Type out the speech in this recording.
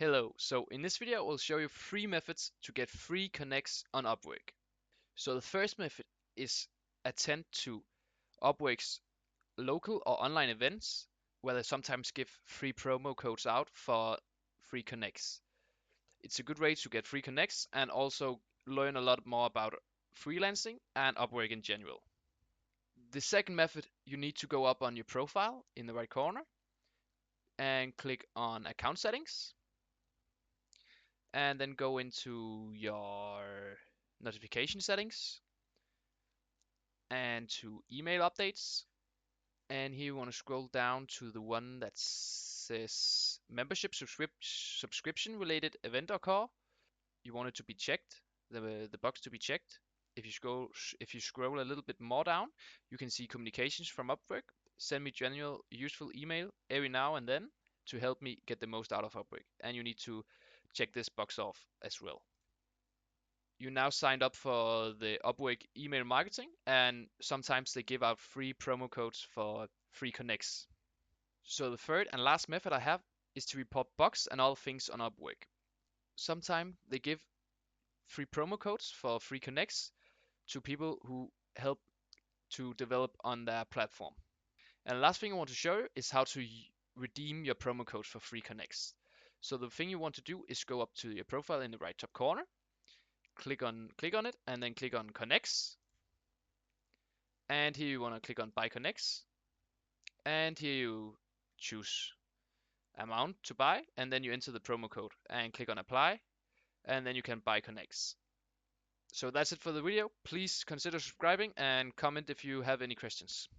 Hello, so in this video I will show you 3 methods to get free connects on Upwork. So the first method is attend to Upwork's local or online events where they sometimes give free promo codes out for free connects. It's a good way to get free connects and also learn a lot more about freelancing and Upwork in general. The second method, you need to go up on your profile in the right corner and click on account settings and then go into your notification settings and to email updates. And here you want to scroll down to the one that says membership subscription related event or call. You want it to be checked, the box to be checked. If you scroll a little bit more down, you can see communications from Upwork. Send me general useful email every now and then to help me get the most out of Upwork. And you need to check this box off as well. You now signed up for the Upwork email marketing, and sometimes they give out free promo codes for free connects. So the third and last method I have is to report bugs and other things on Upwork. Sometimes they give free promo codes for free connects to people who help to develop on their platform. And the last thing I want to show you is how to redeem your promo codes for free connects. So the thing you want to do is go up to your profile in the right top corner, click on it, and then click on connects. And here you want to click on buy connects, and here you choose amount to buy, and then you enter the promo code and click on apply, and then you can buy connects. So that's it for the video. Please consider subscribing and comment if you have any questions.